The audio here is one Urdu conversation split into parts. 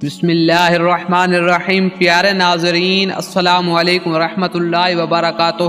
بسم اللہ الرحمن الرحیم۔ پیارے ناظرین السلام علیکم ورحمۃ اللہ وبرکاتہ۔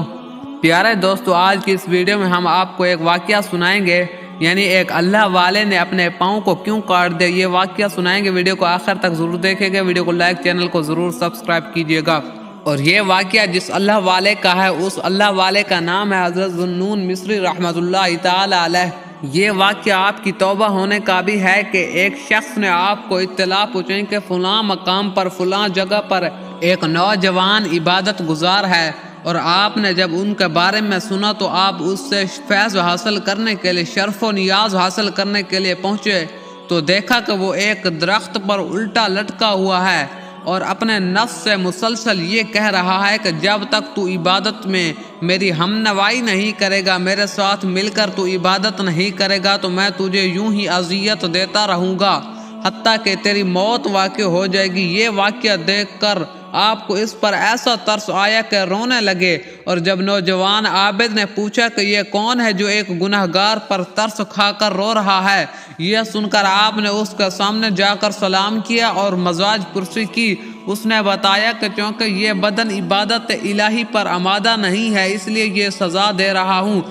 پیارے دوستو، آج کی اس ویڈیو میں ہم آپ کو ایک واقعہ سنائیں گے، یعنی ایک اللہ والے نے اپنے پاؤں کو کیوں کاٹ دیا، یہ واقعہ سنائیں گے۔ ویڈیو کو آخر تک ضرور دیکھیں گے، ویڈیو کو لائک، چینل کو ضرور سبسکرائب کیجیے گا۔ اور یہ واقعہ جس اللہ والے کا ہے، اس اللہ والے کا نام ہے حضرت ذوالنون مصری رحمۃ اللہ تعالی علیہ۔ یہ واقعہ آپ کی توبہ ہونے کا بھی ہے کہ ایک شخص نے آپ کو اطلاع پہنچائی کہ فلاں مقام پر، فلاں جگہ پر ایک نوجوان عبادت گزار ہے، اور آپ نے جب ان کے بارے میں سنا تو آپ اس سے فیض حاصل کرنے کے لیے، شرف و نیاز حاصل کرنے کے لیے پہنچے تو دیکھا کہ وہ ایک درخت پر الٹا لٹکا ہوا ہے اور اپنے نفس سے مسلسل یہ کہہ رہا ہے کہ جب تک تو عبادت میں میری ہمنوائی نہیں کرے گا، میرے ساتھ مل کر تو عبادت نہیں کرے گا، تو میں تجھے یوں ہی اذیت دیتا رہوں گا حتیٰ کہ تیری موت واقع ہو جائے گی۔ یہ واقعہ دیکھ کر آپ کو اس پر ایسا ترس آیا کہ رونے لگے، اور جب نوجوان عابد نے پوچھا کہ یہ کون ہے جو ایک گنہگار پر ترس کھا کر رو رہا ہے، یہ سن کر آپ نے اس کے سامنے جا کر سلام کیا اور مزاج پرسی کی۔ اس نے بتایا کہ چونکہ یہ بدن عبادت الہی پر آمادہ نہیں ہے، اس لیے یہ سزا دے رہا ہوں۔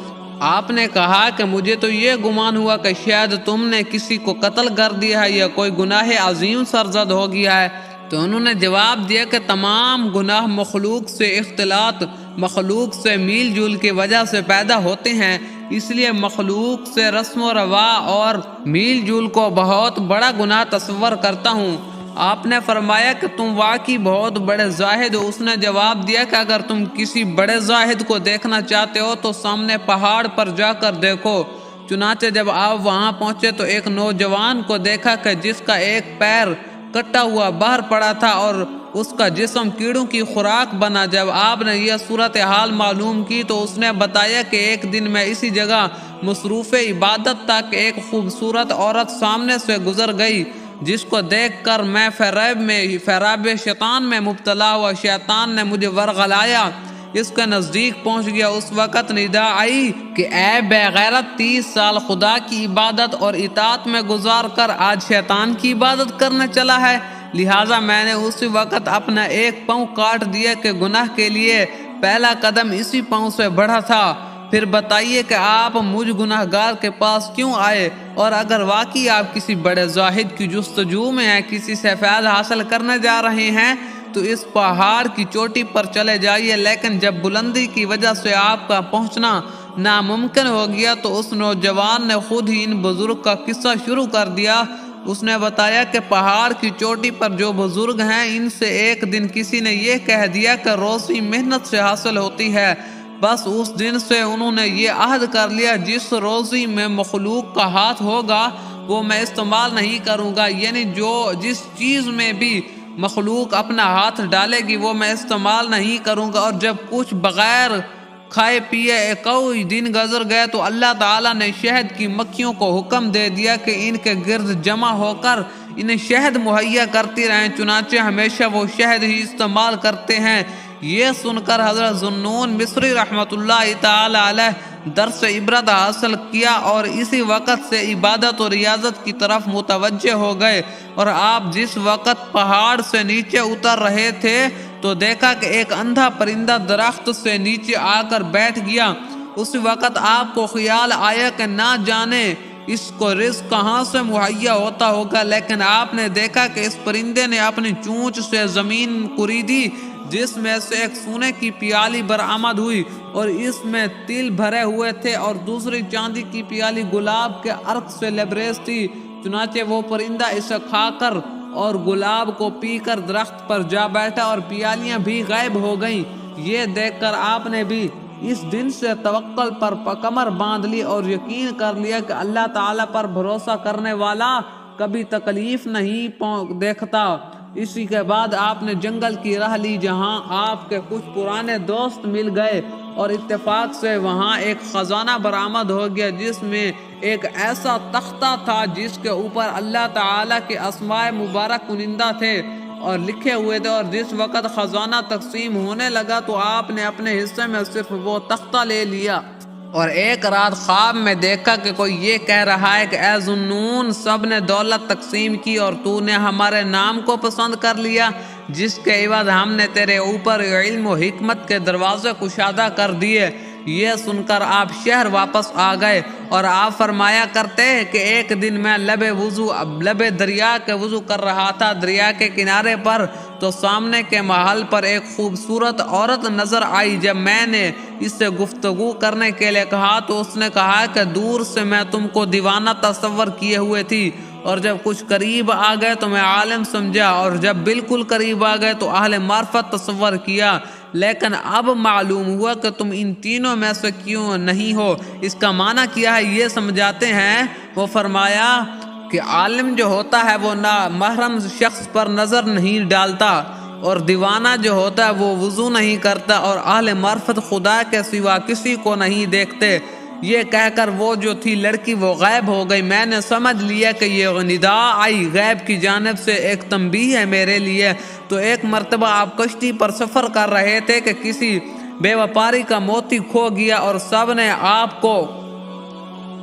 آپ نے کہا کہ مجھے تو یہ گمان ہوا کہ شاید تم نے کسی کو قتل کر دیا ہے یا کوئی گناہ عظیم سرزد ہو گیا ہے۔ تو انہوں نے جواب دیا کہ تمام گناہ مخلوق سے اختلاط، مخلوق سے میل جول کی وجہ سے پیدا ہوتے ہیں، اس لیے مخلوق سے رسم و رواج اور میل جول کو بہت بڑا گناہ تصور کرتا ہوں۔ آپ نے فرمایا کہ تم واقعی بہت بڑے زاہد ہو۔ اس نے جواب دیا کہ اگر تم کسی بڑے زاہد کو دیکھنا چاہتے ہو تو سامنے پہاڑ پر جا کر دیکھو۔ چنانچہ جب آپ وہاں پہنچے تو ایک نوجوان کو دیکھا کہ جس کا ایک پیر کٹا ہوا باہر پڑا تھا اور اس کا جسم کیڑوں کی خوراک بنا۔ جب آپ نے یہ صورتحال معلوم کی تو اس نے بتایا کہ ایک دن میں اسی جگہ مصروف عبادت تھا کہ ایک خوبصورت عورت سامنے سے گزر گئی، جس کو دیکھ کر میں فریب شیطان میں مبتلا ہوا۔ شیطان نے مجھے ورغلایا، اس کے نزدیک پہنچ گیا۔ اس وقت ندا آئی کہ اے بے غیرت، 30 سال خدا کی عبادت اور اطاعت میں گزار کر آج شیطان کی عبادت کرنے چلا ہے۔ لہٰذا میں نے اسی وقت اپنا ایک پاؤں کاٹ دیا کہ گناہ کے لیے پہلا قدم اسی پاؤں سے بڑھا تھا۔ پھر بتائیے کہ آپ مجھ گناہ گار کے پاس کیوں آئے، اور اگر واقعی آپ کسی بڑے زاہد کی جستجو میں ہیں، کسی سے فیض حاصل کرنے جا رہے ہیں، تو اس پہاڑ کی چوٹی پر چلے جائیے۔ لیکن جب بلندی کی وجہ سے آپ کا پہنچنا ناممکن ہو گیا تو اس نوجوان نے خود ہی ان بزرگ کا قصہ شروع کر دیا۔ اس نے بتایا کہ پہاڑ کی چوٹی پر جو بزرگ ہیں، ان سے ایک دن کسی نے یہ کہہ دیا کہ روزی محنت سے حاصل ہوتی ہے۔ بس اس دن سے انہوں نے یہ عہد کر لیا، جس روزی میں مخلوق کا ہاتھ ہوگا وہ میں استعمال نہیں کروں گا، یعنی جس چیز میں بھی مخلوق اپنا ہاتھ ڈالے گی وہ میں استعمال نہیں کروں گا۔ اور جب کچھ بغیر کھائے پیے کوئی دن گزر گئے تو اللہ تعالیٰ نے شہد کی مکھیوں کو حکم دے دیا کہ ان کے گرد جمع ہو کر انہیں شہد مہیا کرتی رہیں، چنانچہ ہمیشہ وہ شہد ہی استعمال کرتے ہیں۔ یہ سن کر حضرت ذوالنون مصری رحمۃ اللہ تعالی علیہ درس عبرت حاصل کیا اور اسی وقت سے عبادت و ریاضت کی طرف متوجہ ہو گئے۔ اور آپ جس وقت پہاڑ سے نیچے اتر رہے تھے تو دیکھا کہ ایک اندھا پرندہ درخت سے نیچے آ کر بیٹھ گیا۔ اس وقت آپ کو خیال آیا کہ نہ جانے اس کو رزق کہاں سے مہیا ہوتا ہوگا، لیکن آپ نے دیکھا کہ اس پرندے نے اپنی چونچ سے زمین کریدی، جس میں سے ایک سونے کی پیالی برآمد ہوئی اور اس میں تل بھرے ہوئے تھے، اور دوسری چاندی کی پیالی گلاب کے عرق سے لبریز تھی۔ چنانچہ وہ پرندہ اسے کھا کر اور گلاب کو پی کر درخت پر جا بیٹھا اور پیالیاں بھی غائب ہو گئیں۔ یہ دیکھ کر آپ نے بھی اس دن سے توکل پر کمر باندھ لی اور یقین کر لیا کہ اللہ تعالیٰ پر بھروسہ کرنے والا کبھی تکلیف نہیں دیکھتا۔ اسی کے بعد آپ نے جنگل کی راہ لی، جہاں آپ کے کچھ پرانے دوست مل گئے اور اتفاق سے وہاں ایک خزانہ برآمد ہو گیا، جس میں ایک ایسا تختہ تھا جس کے اوپر اللہ تعالیٰ کے اسماء مبارک کنندہ تھے اور لکھے ہوئے تھے۔ اور جس وقت خزانہ تقسیم ہونے لگا تو آپ نے اپنے حصے میں صرف وہ تختہ لے لیا۔ اور ایک رات خواب میں دیکھا کہ کوئی یہ کہہ رہا ہے کہ اے ذوالنون، سب نے دولت تقسیم کی اور تو نے ہمارے نام کو پسند کر لیا، جس کے عوض ہم نے تیرے اوپر علم و حکمت کے دروازے کشادہ کر دیے۔ یہ سن کر آپ شہر واپس آ گئے اور آپ فرمایا کرتے کہ ایک دن میں لب دریا کے وضو کر رہا تھا، دریا کے کنارے پر، تو سامنے کے محل پر ایک خوبصورت عورت نظر آئی۔ جب میں نے اس سے گفتگو کرنے کے لیے کہا تو اس نے کہا کہ دور سے میں تم کو دیوانہ تصور کیے ہوئے تھی، اور جب کچھ قریب آ گئے تو میں عالم سمجھا، اور جب بالکل قریب آ گئے تو اہل معرفت تصور کیا، لیکن اب معلوم ہوا کہ تم ان تینوں میں سے کیوں نہیں ہو۔ اس کا معنی کیا ہے یہ سمجھاتے ہیں۔ وہ فرمایا کہ عالم جو ہوتا ہے وہ نہ محرم شخص پر نظر نہیں ڈالتا، اور دیوانہ جو ہوتا ہے وہ وضو نہیں کرتا، اور اہل معرفت خدا کے سوا کسی کو نہیں دیکھتے۔ یہ کہہ کر وہ جو تھی لڑکی وہ غائب ہو گئی۔ میں نے سمجھ لیا کہ یہ ندا آئی غیب کی جانب سے، ایک تنبیہ ہے میرے لیے۔ تو ایک مرتبہ آپ کشتی پر سفر کر رہے تھے کہ کسی بے وپاری کا موتی کھو گیا، اور سب نے آپ کو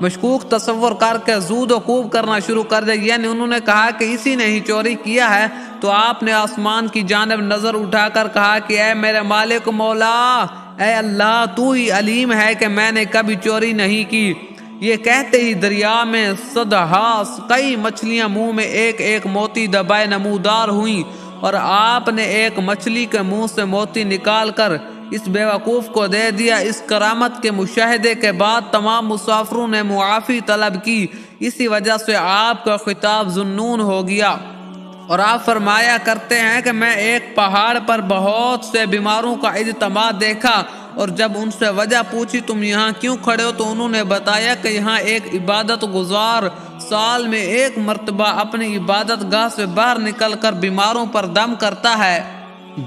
مشکوک تصور کر کے زود و کوب کرنا شروع کر دیا، یعنی انہوں نے کہا کہ اسی نے ہی چوری کیا ہے۔ تو آپ نے آسمان کی جانب نظر اٹھا کر کہا کہ اے میرے مالک مولا، اے اللہ، تو ہی علیم ہے کہ میں نے کبھی چوری نہیں کی۔ یہ کہتے ہی دریا میں صدہاس کئی مچھلیاں منہ میں ایک ایک موتی دبائے نمودار ہوئیں، اور آپ نے ایک مچھلی کے منہ سے موتی نکال کر اس بیوقوف کو دے دیا۔ اس کرامت کے مشاہدے کے بعد تمام مسافروں نے معافی طلب کی، اسی وجہ سے آپ کا خطاب ذوالنون ہو گیا۔ اور آپ فرمایا کرتے ہیں کہ میں ایک پہاڑ پر بہت سے بیماروں کا اجتماع دیکھا، اور جب ان سے وجہ پوچھی تم یہاں کیوں کھڑے ہو، تو انہوں نے بتایا کہ یہاں ایک عبادت گزار سال میں ایک مرتبہ اپنی عبادت گاہ سے باہر نکل کر بیماروں پر دم کرتا ہے،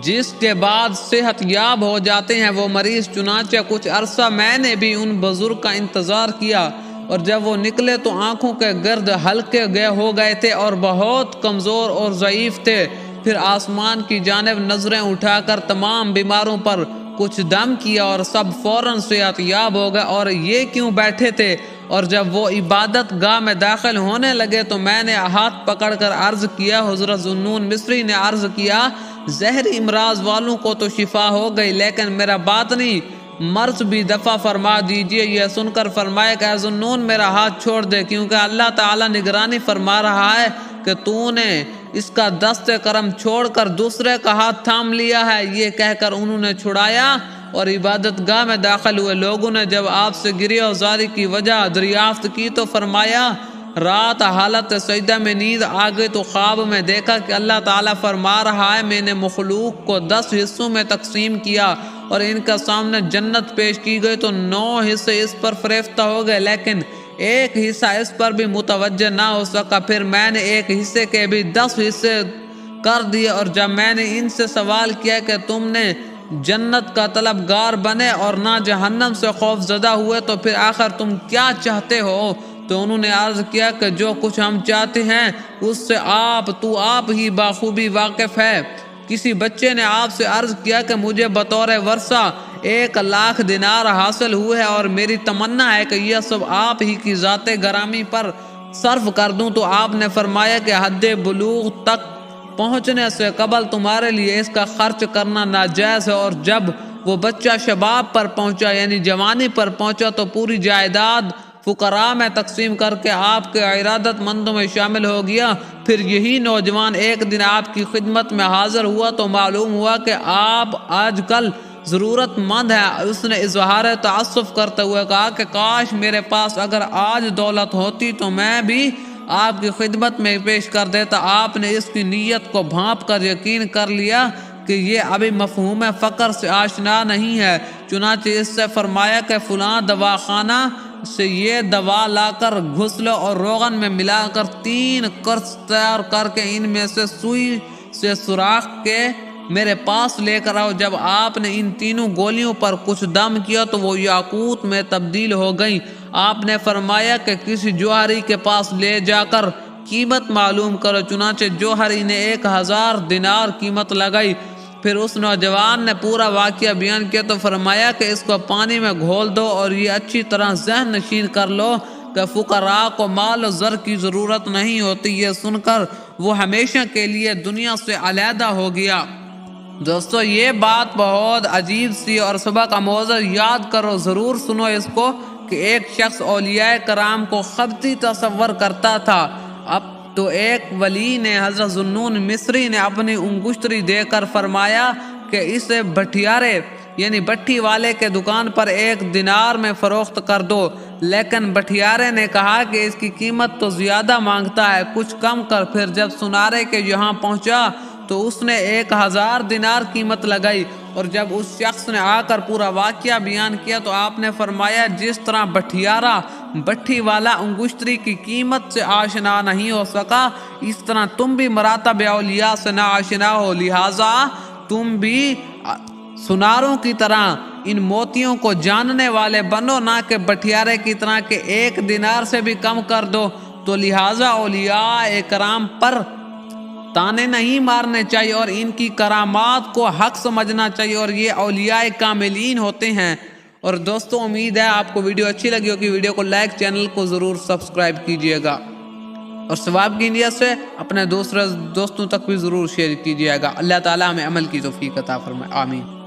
جس کے بعد صحت یاب ہو جاتے ہیں وہ مریض۔ چنانچہ کچھ عرصہ میں نے بھی ان بزرگ کا انتظار کیا، اور جب وہ نکلے تو آنکھوں کے گرد ہلکے ہو گئے تھے اور بہت کمزور اور ضعیف تھے۔ پھر آسمان کی جانب نظریں اٹھا کر تمام بیماروں پر کچھ دم کیا اور سب فوراً صحت یاب ہو گئے، اور یہ کیوں بیٹھے تھے؟ اور جب وہ عبادت گاہ میں داخل ہونے لگے تو میں نے ہاتھ پکڑ کر عرض کیا، حضرت ذوالنون مصری نے عرض کیا، زہری امراض والوں کو تو شفا ہو گئی، لیکن میرا باطنی مرض بھی دفع فرما دیجئے۔ یہ سن کر فرمایا کہ اے ذوالنون میرا ہاتھ چھوڑ دے، کیونکہ اللہ تعالیٰ نگرانی فرما رہا ہے کہ تو نے اس کا دست کرم چھوڑ کر دوسرے کا ہاتھ تھام لیا ہے۔ یہ کہہ کر انہوں نے چھڑایا اور عبادت گاہ میں داخل ہوئے۔ لوگوں نے جب آپ سے گریہ و زاری کی وجہ دریافت کی تو فرمایا، رات حالت سجدہ میں نیند آ گئی تو خواب میں دیکھا کہ اللہ تعالیٰ فرما رہا ہے، میں نے مخلوق کو 10 حصوں میں تقسیم کیا، اور ان کا سامنے جنت پیش کی گئی تو 9 حصے اس پر فریفتہ ہو گئے، لیکن ایک حصہ اس پر بھی متوجہ نہ ہو سکا۔ پھر میں نے ایک حصے کے بھی 10 حصے کر دیے، اور جب میں نے ان سے سوال کیا کہ تم نے جنت کا طلبگار بنے اور نہ جہنم سے خوف زدہ ہوئے، تو پھر آخر تم کیا چاہتے ہو؟ تو انہوں نے عرض کیا کہ جو کچھ ہم چاہتے ہیں اس سے آپ ہی بخوبی واقف ہے۔ کسی بچے نے آپ سے عرض کیا کہ مجھے بطور ورثہ 1,00,000 دینار حاصل ہوئے ہے، اور میری تمنا ہے کہ یہ سب آپ ہی کی ذات گرامی پر صرف کر دوں۔ تو آپ نے فرمایا کہ حد بلوغ تک پہنچنے سے قبل تمہارے لیے اس کا خرچ کرنا ناجائز ہے، اور جب وہ بچہ شباب پر پہنچا یعنی جوانی پر پہنچا تو پوری جائیداد فقراء میں تقسیم کر کے آپ کے عرادت مندوں میں شامل ہو گیا۔ پھر یہی نوجوان ایک دن آپ کی خدمت میں حاضر ہوا تو معلوم ہوا کہ آپ آج کل ضرورت مند ہے۔ اس نے اظہار تعصف کرتے ہوئے کہا کہ کاش میرے پاس اگر آج دولت ہوتی تو میں بھی آپ کی خدمت میں پیش کر دیتا۔ آپ نے اس کی نیت کو بھانپ کر یقین کر لیا کہ یہ ابھی مفہوم فقر سے آشنا نہیں ہے، چنانچہ اس سے فرمایا کہ فلاں دواخانہ سے یہ دوا لا کر گھسلو اور روغن میں ملا کر 3 قرص تیار کر کے ان میں سے سوئی سے سوراخ کے میرے پاس لے کر آؤ۔ جب آپ نے ان تینوں گولیوں پر کچھ دم کیا تو وہ یاقوت میں تبدیل ہو گئیں۔ آپ نے فرمایا کہ کسی جوہری کے پاس لے جا کر قیمت معلوم کرو، چنانچہ جوہری نے 1,000 دینار قیمت لگائی۔ پھر اس نوجوان نے پورا واقعہ بیان کیا تو فرمایا کہ اس کو پانی میں گھول دو اور یہ اچھی طرح ذہن نشین کر لو کہ فقراء کو مال و زر کی ضرورت نہیں ہوتی۔ یہ سن کر وہ ہمیشہ کے لیے دنیا سے علیحدہ ہو گیا۔ دوستو یہ بات بہت عجیب سی اور صبح کا موضوع یاد کرو، ضرور سنو اس کو، کہ ایک شخص اولیاء کرام کو خبطی تصور کرتا تھا۔ اب تو ایک ولی نے حضرت ذوالنون مصری نے اپنی انگشتری دے کر فرمایا کہ اسے بھٹیارے یعنی بٹھی والے کے دکان پر 1 دینار میں فروخت کر دو، لیکن بٹھیارے نے کہا کہ اس کی قیمت تو زیادہ مانگتا ہے، کچھ کم کر۔ پھر جب سنارے کے یہاں پہنچا تو اس نے 1000 دینار قیمت لگائی، اور جب اس شخص نے آ کر پورا واقعہ بیان کیا تو آپ نے فرمایا جس طرح بٹھیارا بٹھی والا انگشتری کی قیمت سے آشنا نہیں ہو سکا، اس طرح تم بھی مراتب اولیاء سے نہ آشنا ہو، لہٰذا تم بھی سناروں کی طرح ان موتیوں کو جاننے والے بنو، نہ کہ بٹھیارے کی طرح کہ 1 دینار سے بھی کم کر دو۔ تو لہٰذا اولیاء کرام پر تانے نہیں مارنے چاہیے اور ان کی کرامات کو حق سمجھنا چاہیے، اور یہ اولیاء کاملین ہوتے ہیں۔ اور دوستو امید ہے آپ کو ویڈیو اچھی لگی ہوگی، ویڈیو کو لائک، چینل کو ضرور سبسکرائب کیجئے گا، اور ثواب کی نیت سے اپنے دوستوں تک بھی ضرور شیئر کیجئے گا۔ اللہ تعالیٰ ہمیں عمل کی توفیق عطا فرمائے، آمین۔